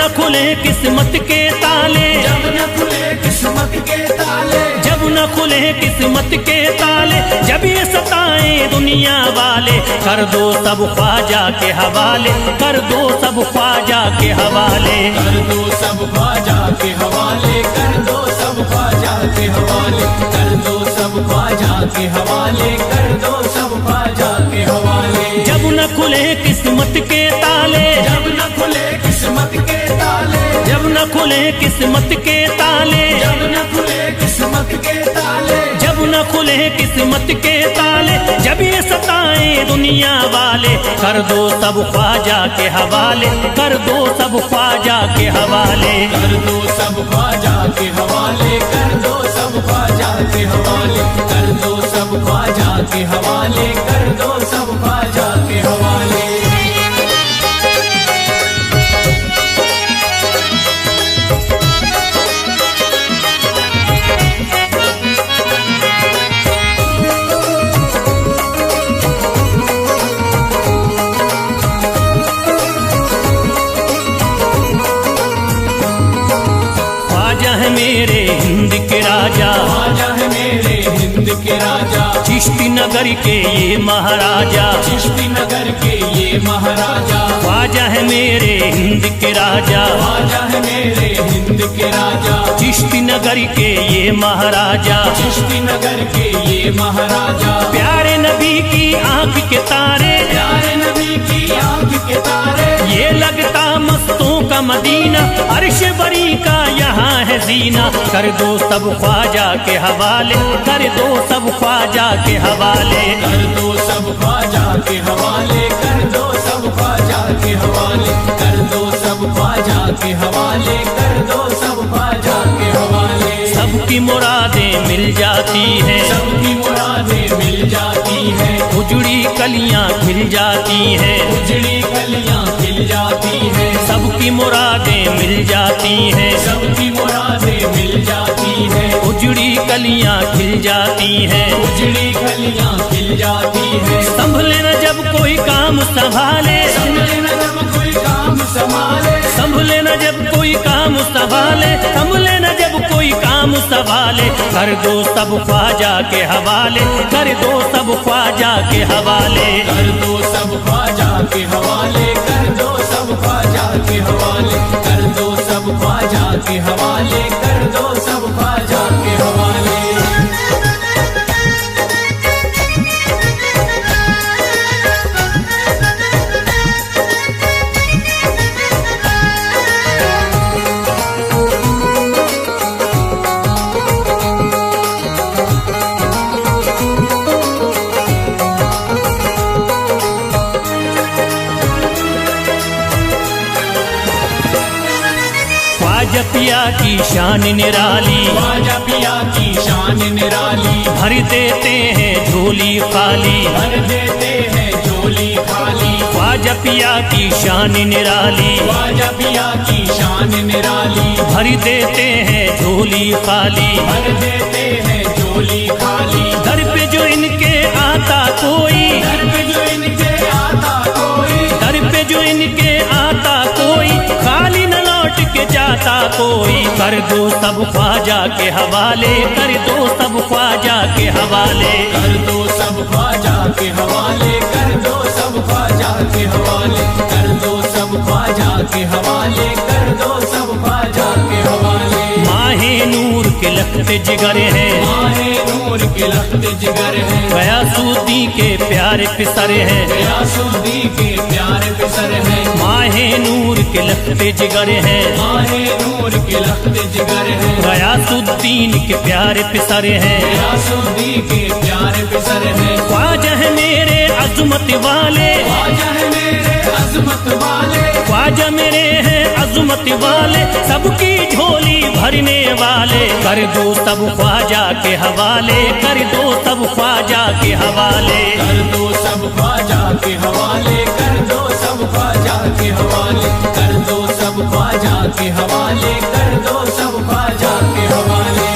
न खुले किस्मत के ताले, जब न खुले किस्मत के ताले, जब न खुले किस्मत के ताले, जब ये सताए दुनिया वाले, कर दो सब ख्वाजा के हवाले, कर दो सब ख्वाजा के हवाले, कर दो सब ख्वाजा के हवाले, कर दो सब ख्वाजा के हवाले, कर दो सब ख्वाजा के हवाले, कर दो सब ख्वाजा के हवाले। जब न खुले किस्मत के ताले, जब न खुले किस्मत के ताले, जब न खुले किस्मत के ताले, जब न खुले किस्मत के ताले, जब न खुले किस्मत के ताले, जब ये सताए दुनिया वाले, कर दो सब ख्वाजा के हवाले, कर दो सब ख्वाजा के हवाले, कर दो सब ख्वाजा के हवाले, कर दो सब ख्वाजा के हवाले, कर दो सब ख्वाजा के हवाले, कर दो सब ख्वाजा के हवाले। मेरे हिंद के राजा, ख्वाजा है मेरे हिंद के राजा, चिश्ती नगर के ये महाराजा, चिश्ती नगर के ये महाराजा, ख्वाजा है मेरे हिंद के राजा, ख्वाजा है मेरे हिंद के राजा, चिश्ती नगर के ये महाराजा, चिश्ती नगर के ये महाराजा, प्यारे नबी की आंख के तारे, प्यारे नबी की आंख के तारे, ये लगता मस्तों का मदीना, अर्श बरी का यहाँ है जीना, कर दो सब ख्वाजा के हवाले, कर दो सब ख्वाजा के हवाले, कर दो सब ख्वाजा के हवाले, कर दो सब ख्वाजा के हवाले, कर दो सब ख्वाजा के हवाले, कर दो सब ख्वाजा के हवाले। सबकी मुरादें मिल जाती हैं, सबकी मुरादें मिल जाती हैं, उजड़ी कलियां खिल जाती हैं, उजड़ी कलियां खिल जाती हैं, सबकी मुरादें मिल जाती हैं, सबकी मुरादें मिल जाती हैं, उजड़ी कलियां खिल जाती हैं, उजड़ी कलियां खिल जाती हैं। संभले न जब कोई काम संभाले, संभले न जब कोई काम संभाले, संभले न जब कोई काम संभाले, संभले न जब कोई काम संभाले, कर दो सब ख्वाजा के हवाले, कर दो सब ख्वाजा के हवाले, कर दो सब ख्वाजा के हवाले, कर दो सब ख्वाजा के हवाले, कर दो सब ख्वाजा के हवाले, कर दो सब ख्वाजा के हवाले। ख्वाजा पिया की शान निराली, ख्वाजा पिया की शान निराली, भर देते हैं झोली खाली, भर देते हैं झोली खाली, ख्वाजा पिया की शान निराली, ख्वाजा पिया की शान निराली, भर देते हैं झोली खाली, भर देते हैं झोली खाली, दर पे जो इनके आता कोई, दर पे जो इनके आता कोई, दर पे जो इनके आता कोई, खाली न लौट के जाता कोई, कर दो सब ख्वाजा के हवाले, कर दो सब ख्वाजा के हवाले, कर दो सब ख्वाजा के हवाले, कर दो सब ख्वाजा के हवाले, कर दो सब ख्वाजा के हवाले, कर दो सब ख्वाजा के हवाले। माहे नूर के लखते जिगर है, माहे नूर के लखते जिगर है, गयासुद्दीन के प्यारे पिसर है, गयासुद्दीन के प्यारे पिसर है, माहे नूर के लखते जिगर है, माहे नूर के लखते जिगर है, गयासुद्दीन के प्यारे पिसर है, गयासुद्दीन के प्यारे पिसर है। ख्वाजा है मेरे अजमत वाले, ख्वाजा है मेरे अजमत वाले, ख्वाजा मेरे हैं अजमत वाले, सबकी झोली भरने वाले, कर दो सब ख्वाजा के हवाले, कर दो सब ख्वाजा के हवाले, कर दो सब ख्वाजा के हवाले, कर दो सब ख्वाजा के हवाले, कर दो सब ख्वाजा के हवाले, कर दो सब ख्वाजा के हवाले।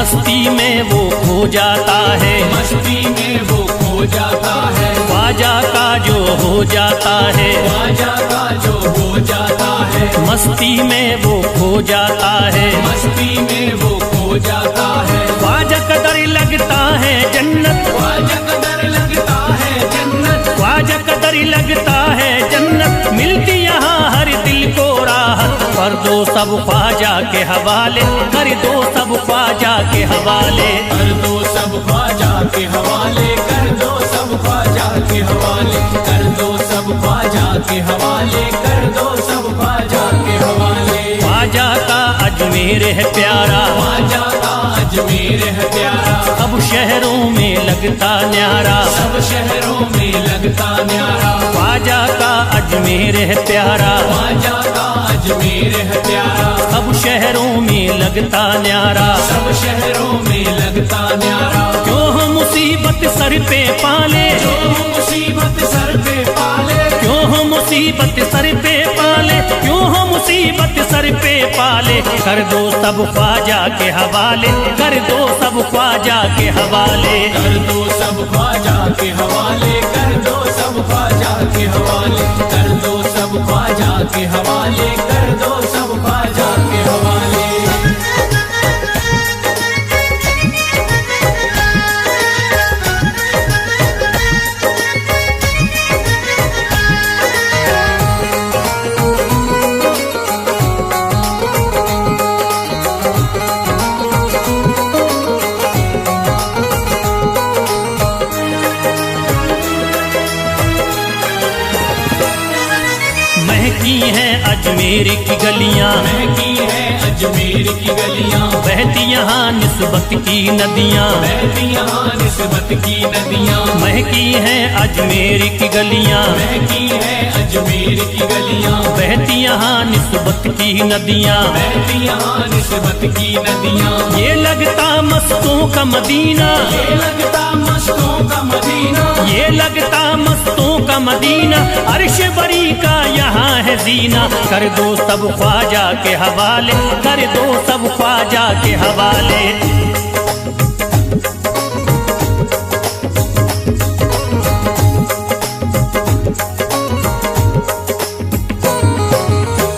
मस्ती में वो खो जाता है, मस्ती में वो खो जाता है, ख्वाजा का जो हो जाता है, ख्वाजा का जो हो जाता है, मस्ती में वो खो जाता है, मस्ती में वो खो जाता है, ख्वाजा कदर लगता है जन्नत, ख्वाजा कदर लगता है जन्नत, ख्वाजा कदर लगता है जन्नत, मिलती यहाँ हर दिल को राहत, कर दो सब ख्वाजा के हवाले, कर दो सब ख्वाजा के हवाले, कर दो सब ख्वाजा के हवाले, कर दो सब ख्वाजा के हवाले, कर दो सब ख्वाजा के हवाले, कर दो सब ख्वाजा के हवाले। ख्वाजा का अजमेर है प्यारा, ख्वाजा का अजमेर है प्यारा, सब शहरों में लगता न्यारा, सब शहरों में लगता न्यारा, ख्वाजा का अजमेर है प्यारा, ख्वाजा का अजमेर है प्यारा, सब शहरों में लगता न्यारा, सब शहरों में लगता न्यारा, क्यों हम मुसीबत सर पे पाले, जो मुसीबत सर पे पाले, क्यों हम मुसीबत सर पे पाले, क्यों हम मुसीबत सर पे पाले, कर दो सब ख्वाजा के हवाले, कर दो सब ख्वाजा के हवाले, कर दो सब ख्वाजा के हवाले, कर दो सब ख्वाजा के हवाले, कर दो सब ख्वाजा के हवाले, कर दो सब ख्वाजा के हवाले। महकी हैं अजमेर की गलियां, महकी है अजमेर की गलियां, बहती यहाँ निस्बत की नदियां, बहती यहाँ निस्बत की नदियां, महकी हैं अजमेर की गलियां, महकी है अजमेर की गलियां, बहती यहाँ निस्बत की नदियां, बहती यहाँ निस्बत की नदियां, ये लगता मस्तों का मदीना, ये लगता मस्तों का मदीना, ये लगता मस्तों का मदीना, अर्श बरी का यहाँ है जीना, कर दो सब ख्वाजा के हवाले, कर दो सब ख्वाजा के हवाले।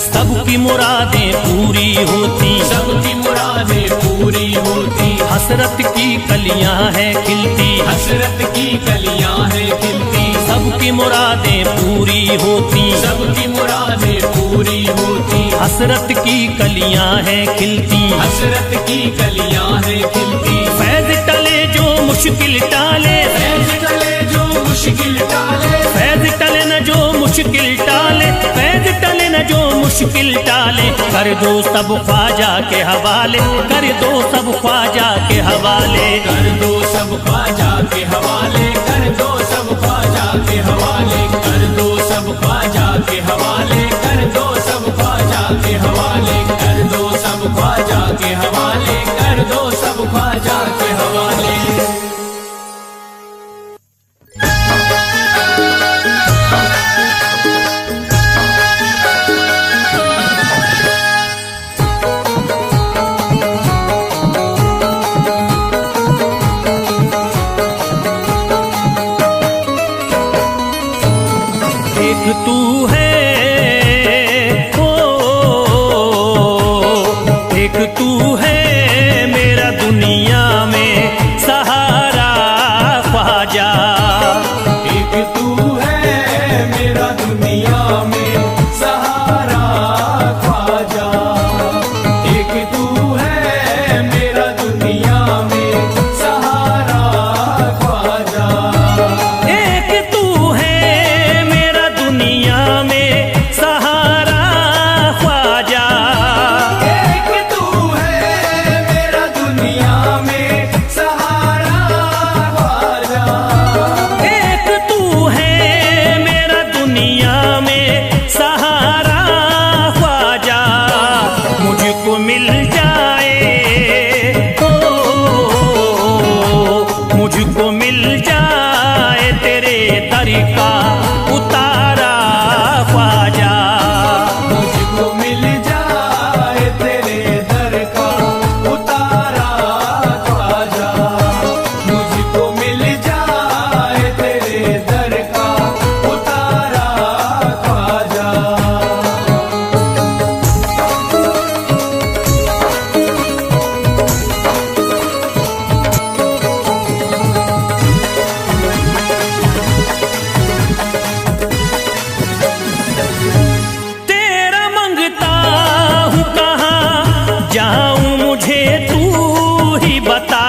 सबकी मुरादें पूरी होती, सबकी मुरादें पूरी होती, हसरत की कलियां हैं खिलती, हसरत की कलियां हैं खिलती, सबकी मुरादें पूरी होती, सबकी मुरादें पूरी होती, हसरत की कलियां हैं खिलती, हसरत की कलियां हैं खिलती, फैज टले जो मुश्किल टाले, फैज टले जो मुश्किल टाले, फैज टले न जो मुश्किल टाले, फैज टले न जो मुश्किल टाले, कर दो सब ख्वाजा के हवाले, कर दो सब ख्वाजा के हवाले, कर दो सब ख्वाजा के हवाले, कर दो सब ख्वाजा के हवाले, कर दो सब ख्वाजा के हवाले, कर दो सब ख्वाजा के हवाले, कर दो सब ख्वाजा के हवाले, कर दो सब ख्वाजा के हवाले। एक तू है ओ, एक तू है मेरा दुनिया में सहारा ख्वाजा, एक तू है मेरा दुनिया में सहारा ख्वाजा, एक तू है मेरा दुनिया में सहारा ख्वाजा, एक तू है मेरा दुनिया में सहारा ख्वाजा, एक तू है मेरा दुनिया में मुझे तू ही बता।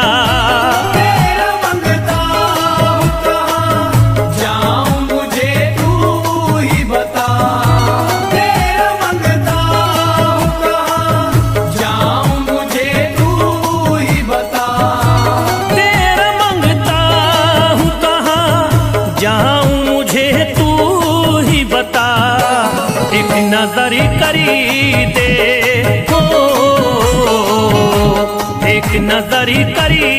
तेरा मंगता हूँ कहाँ जाऊँ मुझे तू ही बता। तेरा मंगता हूँ कहाँ जाऊँ मुझे तू ही बता। तेरा मंगता हूँ कहाँ जाऊँ मुझे तू ही बता। एक नजर करी दे हो, एक नजर करी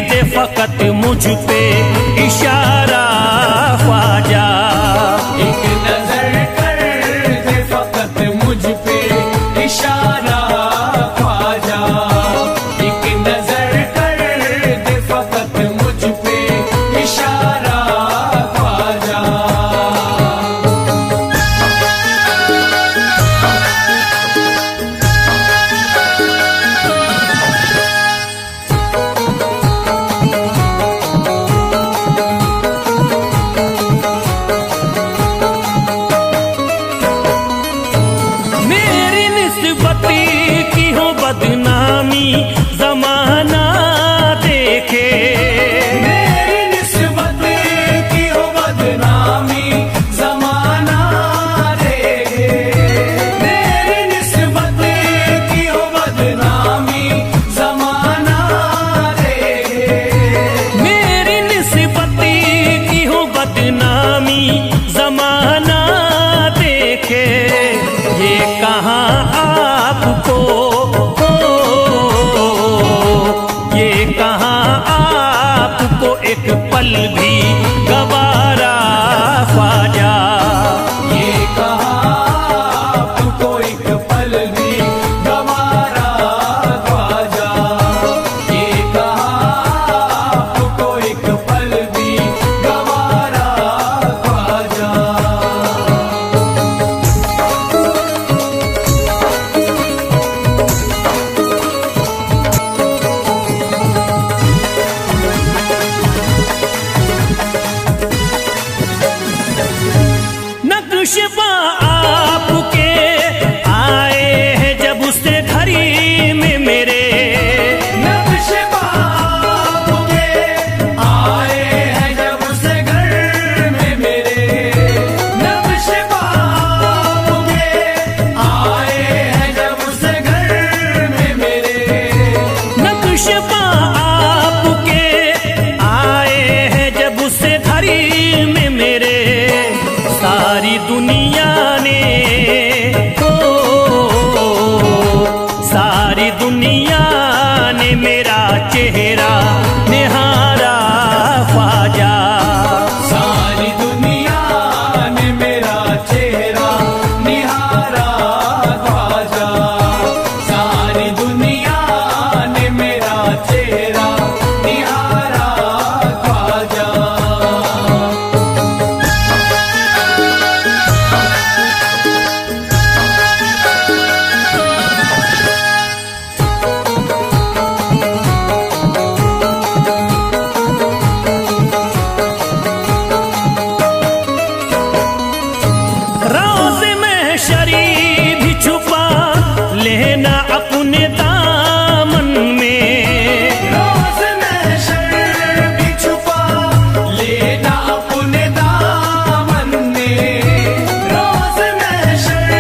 दे फकत मुझ पे इशारा ख्वाजा। एक नजर कर दे फकत मुझ पे इशारा ख्वाजा। एक नजर कर दे फकत मुझ पे इशारा ख्वाजा। मेरी निस्बती की हो बदनामी जमाना देखे। मेरी निस्बत की हो बदनामी जमाना देखे। मेरी निस्बत की हो बदनामी जमाना देखे। मेरी निस्बती की हो बदनामी जमाना देखे। ये कहाँ आपको ये कहाँ आपको एक पल भी गवारा ख्वाजा। ये कहाँ आपको एक पल भी गवारा ख्वाजा। ये कहाँ आपको एक पल भी गवारा ख्वाजा। नक्शबा आपके आए हैं जब उससे घड़ी में मेरे। नक्शबा आपके आए हैं जब उस घर में मेरे। नक्शबा आपके आए हैं जब उस घर में मेरे। नक्शबा आपके आए हैं जब उससे घड़ी में मेरे। सारी दुनिया ने सारी दुनिया ने मेरा चेहरा निहारा ख्वाजा। सारी दुनिया ने मेरा चेहरा निहारा ख्वाजा। सारी दुनिया ने मेरा चेहरा निहारा ख्वाजा। रोज़ महशरी भी छुपा लेना अपने दामन में। रोज़ महशर भी छुपा लेना अपने दामन में। रोज़ महशर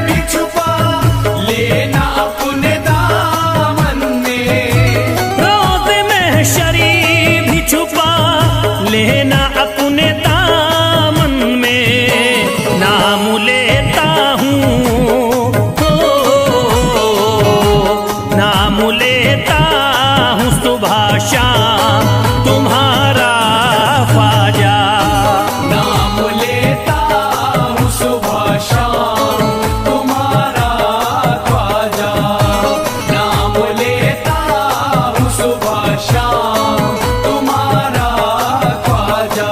भी छुपा लेना अपने दामन में। रोज़ महशरी भी छुपा लेना अपने दामन में। नाम लेता हूँ नाम लेता हूँ सुबह शाम तुम्हारा ख्वाजा। नाम लेता हूँ सुबह शाम तुम्हारा ख्वाजा। नाम लेता हूँ सुबह शाम तुम्हारा ख्वाजा।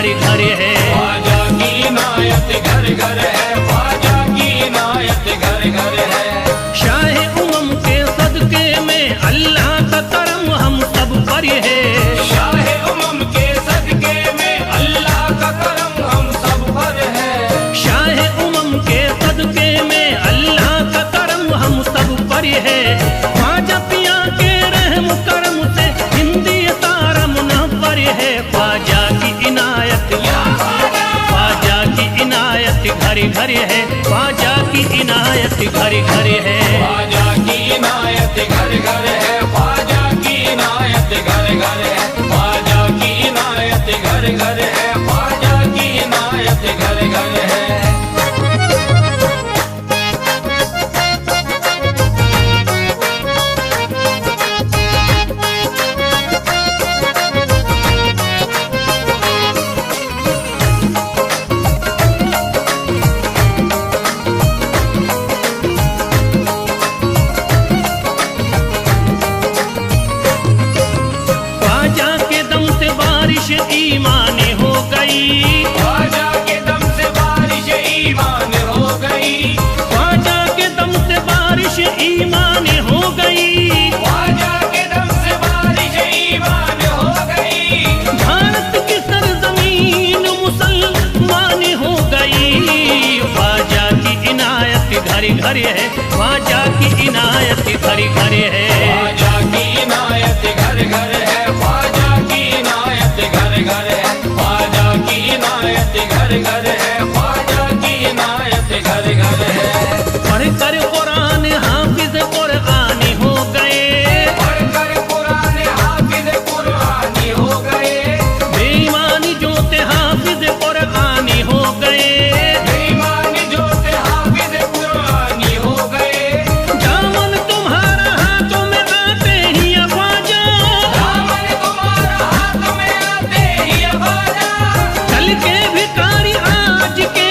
घर घर है। ख्वाजा की इनायत घर घर है, ख्वाजा की इनायत घर घर है। शाहे उमम के सदके में अल्लाह का करम हम सब पर है। शाहे उमम के सदके में अल्लाह का करम हम सब पर है। शाहे उमम के सदके में अल्लाह का करम हम सब पर है। ख्वाजा पिया के रहम करम से हिंदी सारा मुनव्वर है। ख्वाजा की इनायत, ख्वाजा की इनायत घर घर है, ख्वाजा की इनायत घर घर है। ख्वाजा की इनायत घर घर है, ख्वाजा की इनायत घर घर है। ख्वाजा की इनायत घर घर है, ख्वाजा की इनायत घर घर है। ख्वाजा के दम से बारिश ईमान हो गई। ख्वाजा के दम से बारिश ईमान हो गई। ख्वाजा के दम से बारिश ईमान हो गई। ख्वाजा के दम से बारिश ईमान हो गई। भारत की सरजमीन मुसलमान हो गई। ख्वाजा की इनायत घर घर है, ख्वाजा की इनायत घर घर है। ख्वाजा की इनायत घर घर है, ख्वाजा की इनायत घर घर है। ख्वाजा की इनायत घर घर है, ख्वाजा की इनायत घर घर है। पढ़ कर कुरान हाफिज कुरान हो गए। पढ़कर कुरान हाफिज कुरानी हो गए। बेईमानी जोते हाफिज कुरान हो गए। बेईमानी जोते हाफिज कुरानी हो गए। दामन तुम्हारा हाथों में आते ही ख्वाजा, दामन तुम्हारा हाथ में आते ही ख्वाजा। कल के भिखारी आज के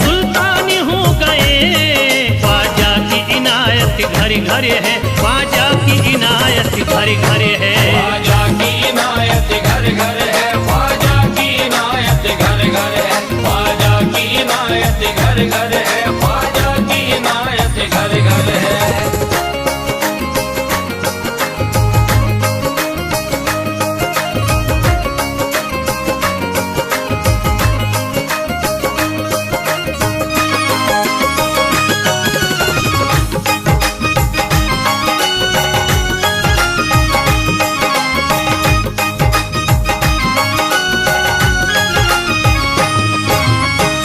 सुल्तान हो गए। ख्वाजा की इनायत घर घर है, ख्वाजा की इनायत घर घर है। ख्वाजा की इनायत घर घर है, ख्वाजा की इनायत घर घर है। ख्वाजा की इनायत घर घर है, ख्वाजा की इनायत घर घर है।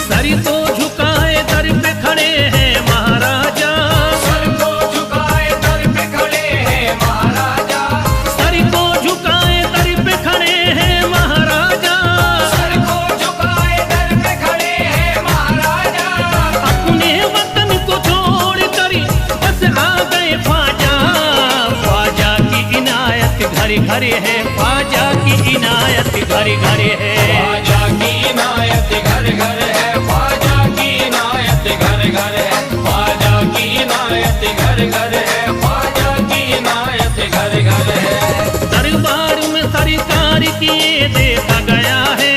सर को झुकाए दर पे खड़े हैं महाराजा। सर को झुकाए दर पे खड़े हैं महाराजा। सर को झुकाए दर पे खड़े हैं महाराजा। सर को झुकाए दर पे खड़े हैं महाराजा। अपने वतन को छोड़ कर बस आ गए ख्वाजा। ख्वाजा की इनायत घर घर है, ख्वाजा की इनायत घर घर है। ख्वाजा की इनायत घर घर है, ख्वाजा की इनायत घर घर है। ख्वाजा की इनायत घर घर है, ख्वाजा की इनायत घर घर है। दरबार में सरकार किए देखा गया है।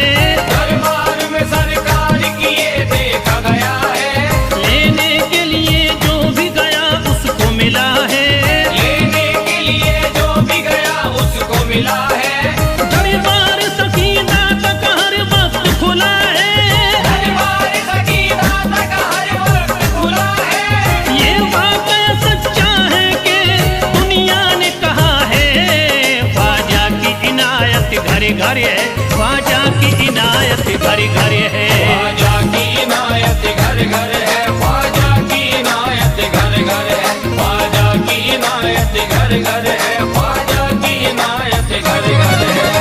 दरबार में सरकार किए देखा गया है। लेने के लिए जो भी गया उसको मिला है। लेने के लिए जो भी गया उसको मिला है। दरबार सकीना तक हर वक्त खुला है। दरबार सकीना तक हर वक्त खुला है। ये वाकया सच्चा है कि दुनिया ने कहा है। ख्वाजा की इनायत घर घर है, ख्वाजा की इनायत घर घर है। ख्वाजा की इनायत घर घर है, ख्वाजा की इनायत घर घर है। ख्वाजा की इनायत घर घर है, ख्वाजा की इनायत घर घर है।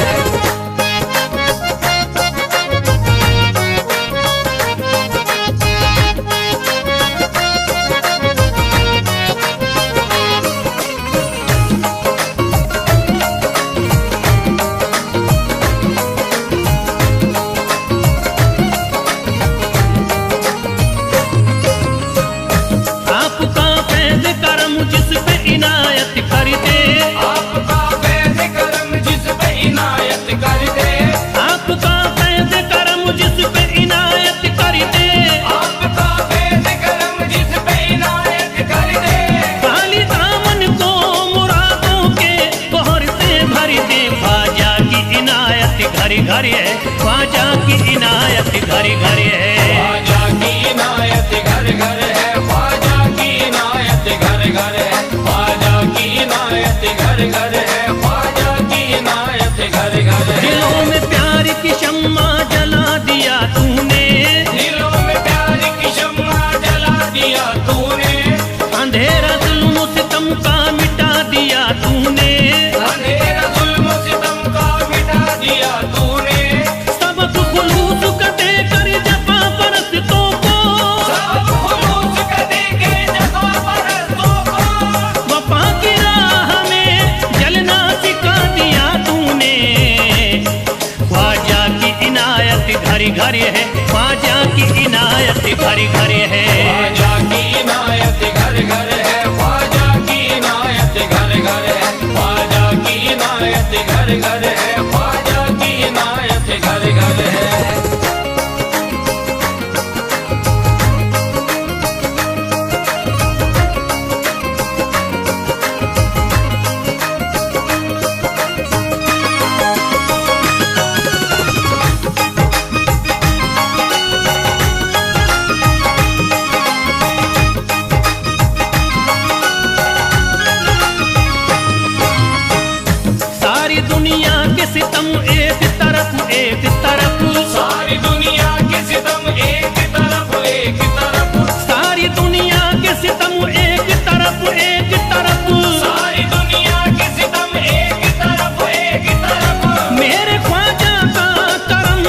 की इनायत घर घर है। ख्वाजा की इनायत घर घर है, ख्वाजा की इनायत घर घर है, ख्वाजा की इनायत घर घर है, ख्वाजा की इनायत घर घर है। दिलों में प्यार की शम्मा जला दिया तूने, दिलों में प्यार की शम्मा जला दिया तूने, अंधेरा जुल्म सितम का मिटा दिया तूने, अंधेरा जुल्म सितम का मिटा दिया तूने, सबक खुलूस का देकर जफा परस्तों को, सब खुलूस का देके जफा परस्तों को, वफा की राह में जलना सिखा दिया तूने। ख्वाजा की इनायत घर घर है, ख्वाजा की इनायत घर घर है। ख्वाजा की इनायत घर घर है, ख्वाजा की इनायत घर घर है, ख्वाजा की इनायत घर घर है, ख्वाजा की इनायत घर घर है। सारी दुनिया के सितम एक तरफ एक तरफ, सारी दुनिया के सितम एक तरफ एक तरफ, सारी दुनिया के सितम एक तरफ एक तरफ, सारी दुनिया के सितम एक तरफ एक तरफ, मेरे ख्वाजा का करम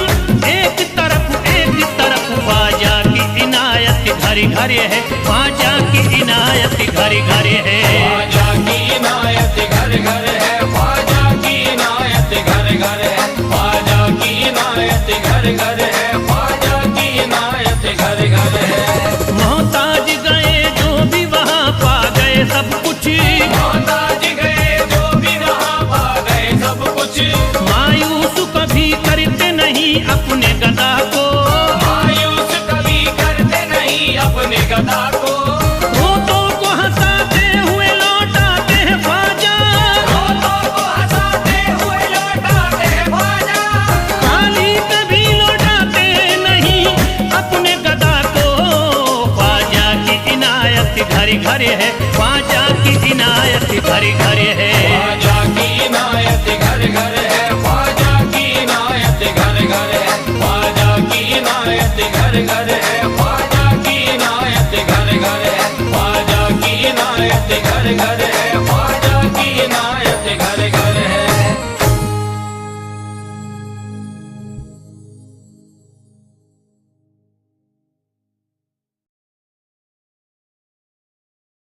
एक तरफ एक तरफ। ख्वाजा की इनायत घर घर है, ख्वाजा की इनायत घर घर है। ख्वाजा की इनायत घर घर है, ख्वाजा की इनायत घर घर है, ख्वाजा की इनायत घर घर है, ख्वाजा की इनायत घर घर है। मोहताज गए जो भी वहाँ पा गए सब कुछ, मोहताज गए जो भी वहाँ पा गए सब कुछ, मायूस कभी करते नहीं अपने गदा को, मायूस कभी करते नहीं अपने गदा को, रोतों को हंसाते हुए लौटाते हैं ख्वाजा, रोतों को हंसाते हुए लौटाते हैं ख्वाजा, खाली कभी लौटाते नहीं अपने गदा को। ख्वाजा की इनायत घर घर है, ख्वाजा की इनायत घर घर है। ख्वाजा की इनायत घर घर है, ख्वाजा की इनायत घर घर है, ख्वाजा की इनायत घर घर है, ख्वाजा की इनायत घर घर है, ख्वाजा की इनायत घर घर है।